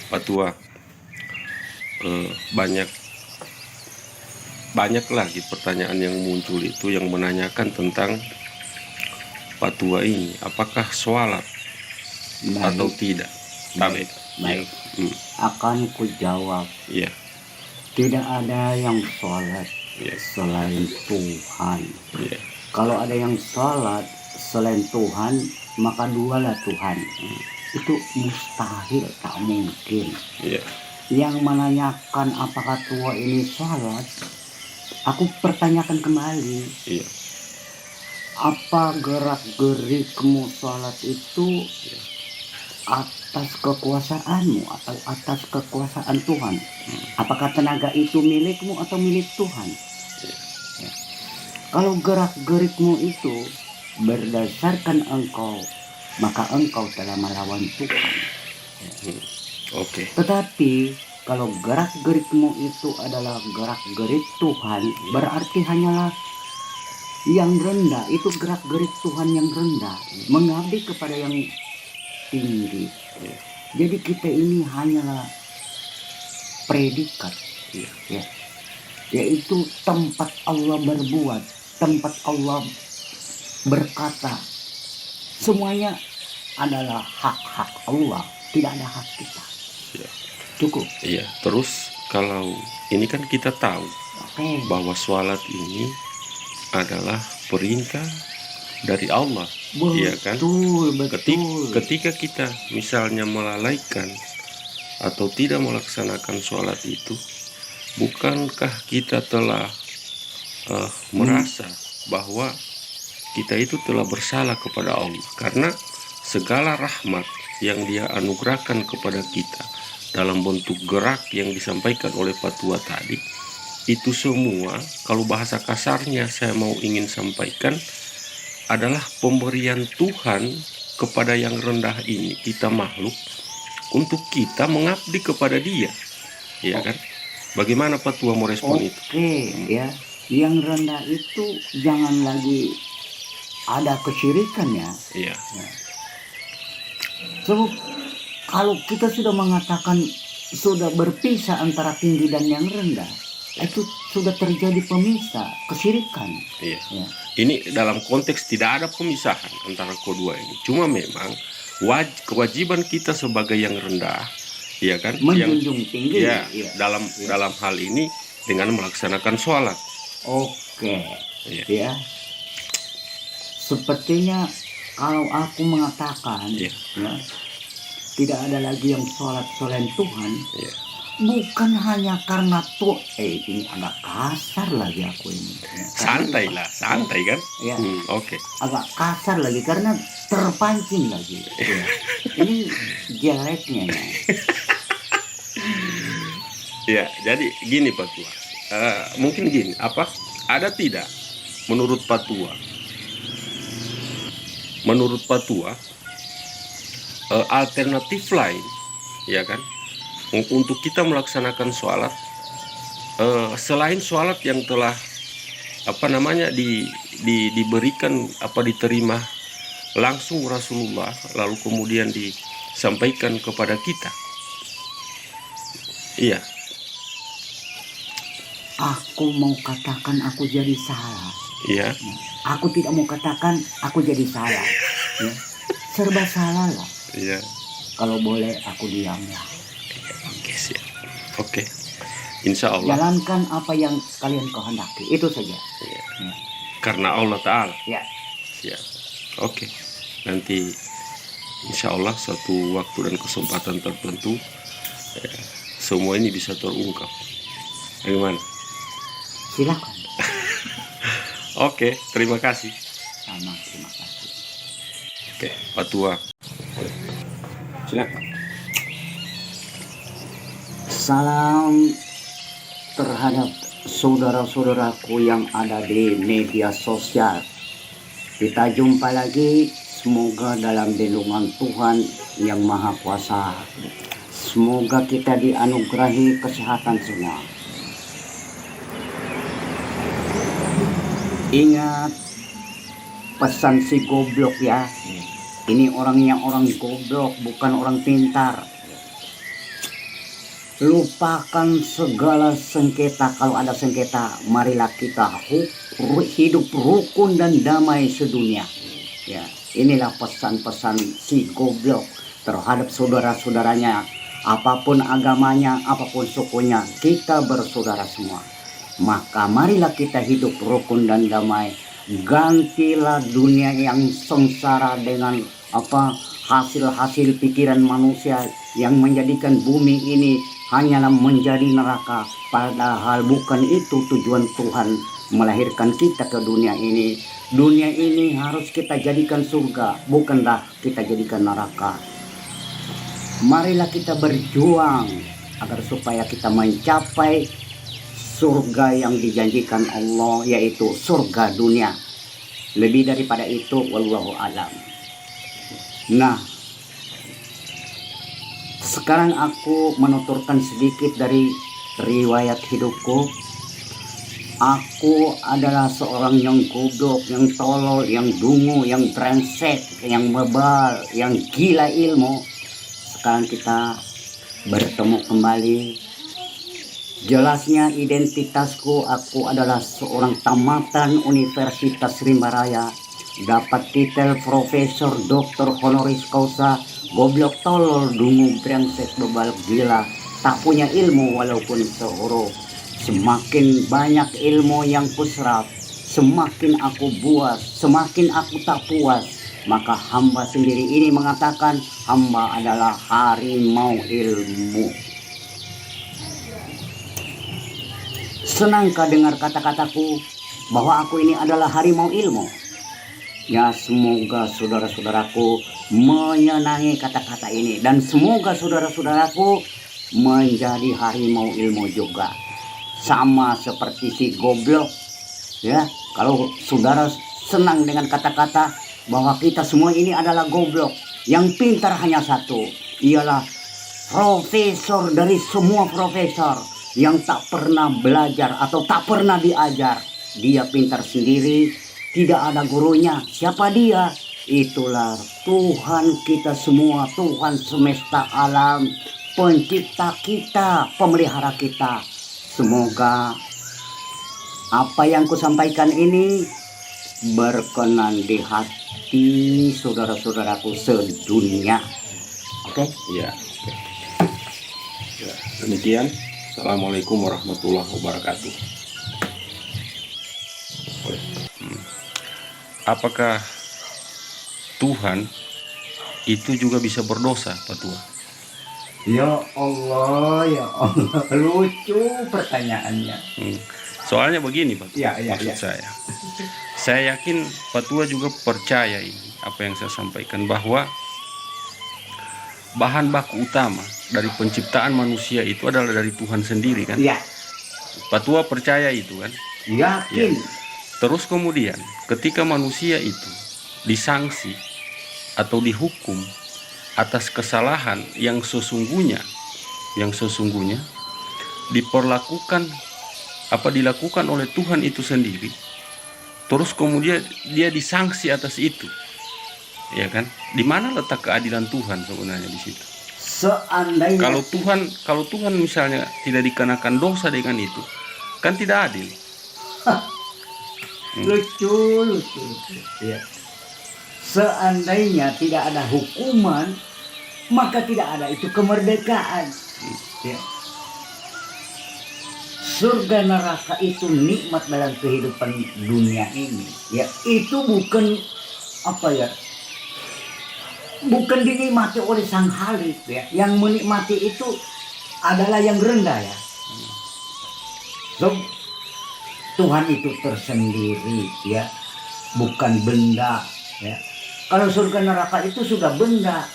Fatwa, banyak lagi pertanyaan yang muncul itu yang menanyakan tentang fatwa ini, apakah sholat atau tidak. Baik. Akan ku jawab. Iya. Tidak ada yang sholat selain Tuhan. Kalau ada yang sholat selain Tuhan, maka dualah Tuhan. Itu mustahil, tak mungkin. Yang menanyakan apakah tua ini sholat, aku pertanyakan kembali. Apa gerak-gerikmu sholat itu atas kekuasaanmu atau atas kekuasaan Tuhan? Apakah tenaga itu milikmu atau milik Tuhan? Kalau gerak-gerikmu itu berdasarkan engkau, maka engkau telah melawan Tuhan. Tetapi kalau gerak-gerikmu itu adalah gerak-gerik Tuhan, berarti hanyalah yang rendah. Itu gerak-gerik Tuhan yang rendah, mengabdi kepada yang tinggi. Jadi kita ini hanyalah predikat, yaitu tempat Allah berbuat, tempat Allah berkata. Semuanya adalah hak-hak Allah, tidak ada hak kita. Cukup. Iya. Terus kalau ini kan kita tahu bahwa sholat ini adalah perintah dari Allah. Iya kan? Betul. Ketika kita misalnya melalaikan atau tidak melaksanakan sholat itu, bukankah kita telah merasa bahwa kita itu telah bersalah kepada Allah, karena segala rahmat yang Dia anugerahkan kepada kita dalam bentuk gerak yang disampaikan oleh fatwa tadi, itu semua kalau bahasa kasarnya saya mau ingin sampaikan adalah pemberian Tuhan kepada yang rendah ini, kita makhluk, untuk kita mengabdi kepada Dia. Ya kan? Bagaimana fatwa mau respon itu? Ya, yang rendah itu jangan lagi ada kesyirikannya. So, kalau kita sudah mengatakan sudah berpisah antara tinggi dan yang rendah, itu sudah terjadi pemisah, kesyirikan. Ini dalam konteks tidak ada pemisahan antara kedua ini. Cuma memang kewajiban kita sebagai yang rendah, ya kan, menjunjung tinggi. Dalam hal ini dengan melaksanakan sholat. Sepertinya kalau aku mengatakan tidak ada lagi yang sholat selain Tuhan, bukan hanya karena ini agak kasar lagi aku ini. Santai kan? Agak kasar lagi karena terpancing lagi. Ini jeleknya. Jadi gini fatwa. Mungkin gini, ada tidak menurut fatwa? Menurut fatwa, alternatif lain, ya kan, untuk kita melaksanakan sholat selain sholat yang telah diberikan diterima langsung Rasulullah, lalu kemudian disampaikan kepada kita. Aku mau katakan aku jadi salah. Aku tidak mau katakan aku jadi salah. Serba salah lah. Kalau boleh aku diam lah. Oke. Insya Allah. Jalankan apa yang kalian kehendaki, itu saja. Karena Allah Ta'ala. Siap. Oke. Nanti insya Allah suatu waktu dan kesempatan tertentu semua ini bisa terungkap. Bagaimana? Silakan. Oke, terima kasih. Terima kasih. Fatwa. Silakan. Salam terhadap saudara-saudaraku yang ada di media sosial. Kita jumpa lagi, semoga dalam lindungan Tuhan yang Maha Kuasa. Semoga kita dianugerahi kesehatan semua. Ingat pesan si goblok ya. Ini orangnya orang goblok, bukan orang pintar. Lupakan segala sengketa. Kalau ada sengketa, marilah kita hidup rukun dan damai sedunia. Ya, inilah pesan-pesan si goblok terhadap saudara-saudaranya. Apapun agamanya, apapun sukunya, kita bersaudara semua. Maka marilah kita hidup rukun dan damai. Gantilah dunia yang sengsara dengan hasil-hasil pikiran manusia yang menjadikan bumi ini hanyalah menjadi neraka. Padahal bukan itu tujuan Tuhan melahirkan kita ke dunia ini. Dunia ini harus kita jadikan surga, bukanlah kita jadikan neraka. Marilah kita berjuang agar supaya kita mencapai surga yang dijanjikan Allah, yaitu surga dunia. Lebih daripada itu, wallahu alam. Nah, sekarang aku menuturkan sedikit dari riwayat hidupku. Aku adalah seorang yang goblok, yang tolol, yang dungu, yang brengsek, yang bebal, yang gila ilmu. Sekarang kita bertemu kembali. Jelasnya identitasku, aku adalah seorang tamatan Universitas Rimba Raya, dapat titel Profesor Doktor Honoris Causa, goblok tolol dungu brengsek bebal gila, tak punya ilmu walaupun sehuruf. Semakin banyak ilmu yang kuserap, semakin aku buas, semakin aku tak puas. Maka hamba sendiri ini mengatakan hamba adalah harimau ilmu. Senangkah dengar kata-kataku bahwa aku ini adalah harimau ilmu? Ya, semoga saudara-saudaraku menyenangi kata-kata ini, dan semoga saudara-saudaraku menjadi harimau ilmu juga. Sama seperti si goblok. Ya, kalau saudara senang dengan kata-kata bahwa kita semua ini adalah goblok, yang pintar hanya satu, ialah profesor dari semua profesor yang tak pernah belajar atau tak pernah diajar. Dia pintar sendiri, tidak ada gurunya. Siapa dia? Itulah Tuhan kita semua, Tuhan semesta alam, pencipta kita, pemelihara kita. Semoga apa yang kusampaikan ini berkenan di hati saudara-saudaraku sedunia. Oke? Ya. Ya, demikian. Assalamualaikum warahmatullahi wabarakatuh. Apakah Tuhan itu juga bisa berdosa, Pak Tua? Ya Allah, lucu pertanyaannya. Soalnya begini, Pak Tua, Ya. Saya yakin Pak Tua juga percaya ini apa yang saya sampaikan, bahwa bahan baku utama dari penciptaan manusia itu adalah dari Tuhan sendiri, kan? Ya. Pak Tua percaya itu, kan? Yakin. Ya. Terus kemudian ketika manusia itu disanksi atau dihukum atas kesalahan yang sesungguhnya dilakukan oleh Tuhan itu sendiri, terus kemudian dia disanksi atas itu, ya kan? Di mana letak keadilan Tuhan sebenarnya di situ? Seandainya Kalau Tuhan misalnya tidak dikenakan dosa dengan itu, kan tidak adil. lucu. Ya. Seandainya tidak ada hukuman, maka tidak ada itu kemerdekaan. Ya. Surga neraka itu nikmat dalam kehidupan dunia ini. Ya, itu bukan bukan dinikmati oleh sang Halik, ya. Yang menikmati itu adalah yang rendah, ya. So, Tuhan itu tersendiri, ya, bukan benda, ya. Kalau surga neraka itu sudah benda.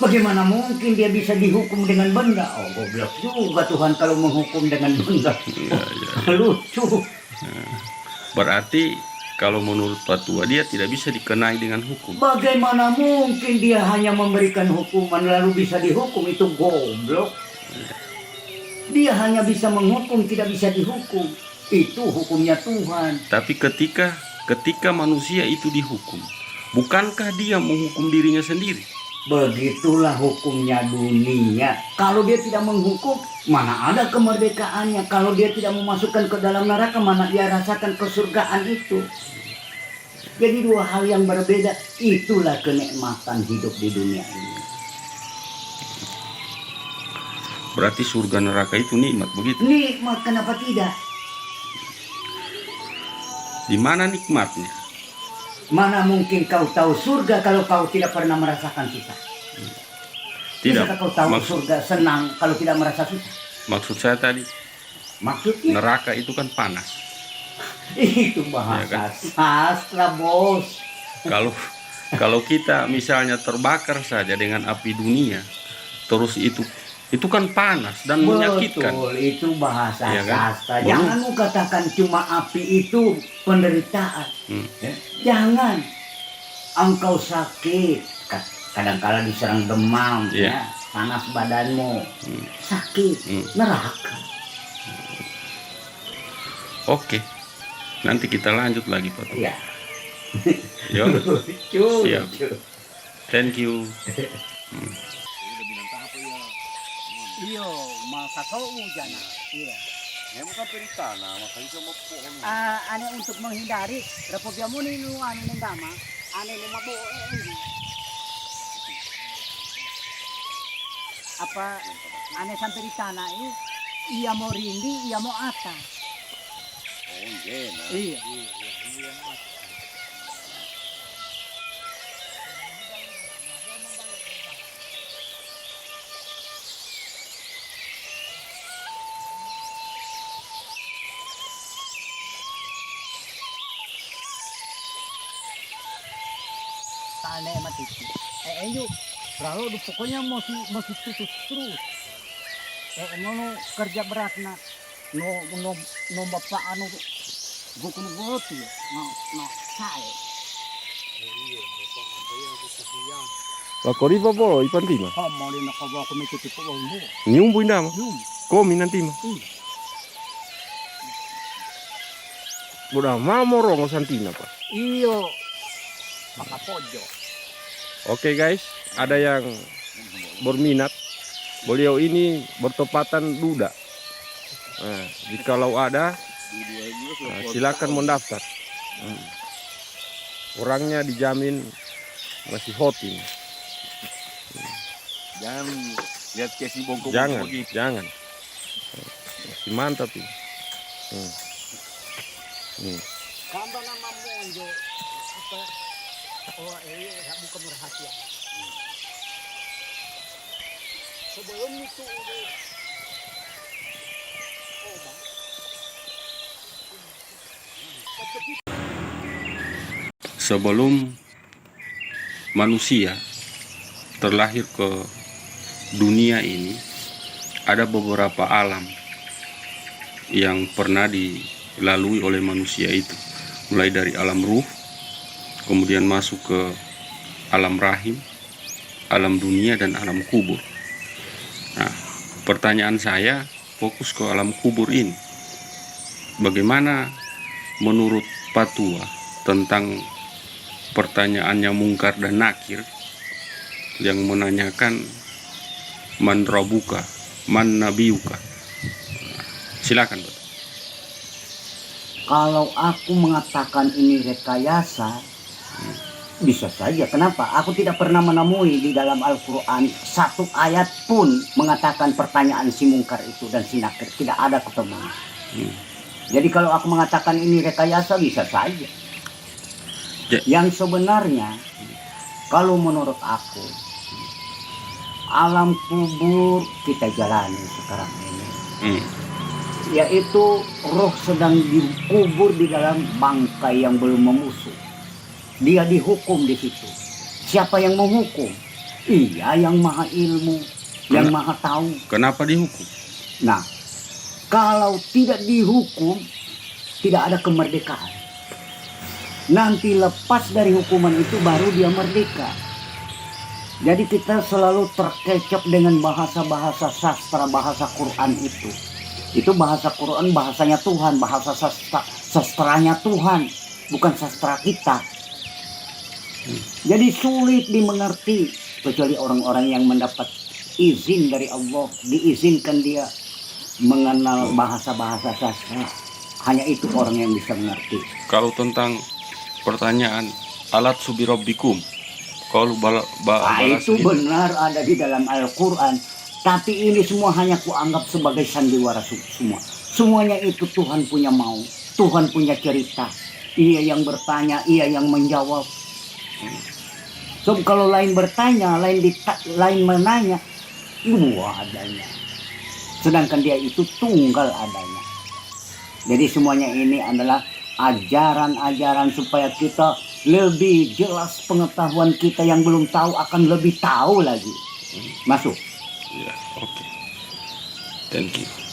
Bagaimana mungkin dia bisa dihukum dengan benda? Oh, goblok juga Tuhan kalau menghukum dengan benda. Ya, ya. Lucu. Berarti kalau menurut fatwa dia tidak bisa dikenai dengan hukum. Bagaimana mungkin dia hanya memberikan hukuman lalu bisa dihukum? Itu goblok. Dia hanya bisa menghukum, tidak bisa dihukum. Itu hukumnya Tuhan. Tapi ketika manusia itu dihukum, bukankah dia menghukum dirinya sendiri? Begitulah hukumnya dunia. Kalau dia tidak menghukum, mana ada kemerdekaannya. Kalau dia tidak memasukkan ke dalam neraka, mana dia rasakan kesurgaan itu. Jadi dua hal yang berbeda. Itulah kenikmatan hidup di dunia ini. Berarti surga neraka itu nikmat begitu? Nikmat, kenapa tidak? Di mana nikmatnya? Mana mungkin kau tahu surga kalau kau tidak pernah merasakan susah? Tidak. Bisakah kau tahu surga senang kalau tidak merasa susah? Maksud saya tadi, Maksudnya? neraka itu kan panas. Itu bahasa Ya kan? sastra, bos. Kalau kita misalnya terbakar saja dengan api dunia, terus itu kan panas dan menyakitkan. Betul, itu bahasa Ya kan? sastra. Jangan lu katakan cuma api itu penderitaan. Ya. Jangan. Engkau sakit, kadang-kala diserang demam, ya, panas badanmu, sakit, neraka. Oke, nanti kita lanjut lagi Pak. Iya. Yo, Lucu, siap. lucu. Thank you. Iyo, makasau jana. Iya. Memang kan peritana, makanya sama pohon. Ane untuk menghindari, rapobya mo ni nu ane ng dama, ane ng mabo ini. Apa ane sampai di tanah ini, iya mo rindi, iya mo ata. Oh, iya, nah. Iya. Tanah matiti. Ayo, kalau pokoknya masih terus. No kerja berat na, no bapak anu, gue kuno goti, no saya. Lakori pa po, ipan tima. Oh, mau di nakabawa ko may titipo mo. Nyumbu indama. Yung, Komi nanti mah. Udah mamoro santina Pak. iyo, makapojo. Oke guys, ada yang berminat. Beliau ini bertepatan duda. Nah, jikalau ada, silakan mendaftar. Orangnya dijamin masih hot ini. Jangan lihat kesi bongkok Jangan, begitu. jangan. Masih mantap ini. Kamba nama monjo, apa? Oh, bukan rahasia. Sebelum itu Sebelum manusia terlahir ke dunia ini, ada beberapa alam yang pernah dilalui oleh manusia itu, mulai dari alam ruh, kemudian masuk ke alam rahim, alam dunia, dan alam kubur. Nah, pertanyaan saya fokus ke alam kubur ini. Bagaimana menurut fatwa tentang pertanyaannya Mungkar dan Nakir yang menanyakan man rabuka, man nabiuka? Silakan, Pak. kalau aku mengatakan ini rekayasa, bisa saja. Kenapa? Aku tidak pernah menemui di dalam Al-Quran satu ayat pun mengatakan pertanyaan si Mungkar itu dan si Nakir. Tidak ada ketemu. Jadi kalau aku mengatakan ini rekayasa, bisa saja. Yang sebenarnya, kalau menurut aku, alam kubur kita jalani sekarang ini. Yaitu roh sedang dikubur di dalam bangkai yang belum membusuk. Dia dihukum di situ. Siapa yang menghukum? Iya, yang maha ilmu, yang maha tahu. Kenapa dihukum? Nah, kalau tidak dihukum, tidak ada kemerdekaan. Nanti lepas dari hukuman itu baru dia merdeka. Jadi kita selalu terkecoh dengan bahasa-bahasa sastra, bahasa Quran itu. Itu bahasa Quran, bahasanya Tuhan, bahasa sastranya Tuhan, bukan sastra kita. Jadi sulit dimengerti, kecuali orang-orang yang mendapat izin dari Allah, diizinkan dia mengenal bahasa-bahasa sastra. Hanya itu orang yang bisa mengerti. Kalau tentang pertanyaan alat subirobbikum, kalau balas Itu benar ada di dalam Al-Quran. Tapi ini semua hanya kuanggap sebagai sandiwara semua. Semuanya itu Tuhan punya mau, Tuhan punya cerita. Ia yang bertanya, ia yang menjawab. So, kalau lain bertanya, lain menanya, dua adanya. Sedangkan dia itu tunggal adanya. Jadi semuanya ini adalah ajaran-ajaran supaya kita lebih jelas pengetahuan kita yang belum tahu akan lebih tahu lagi. Masuk. Ya, oke. Thank you.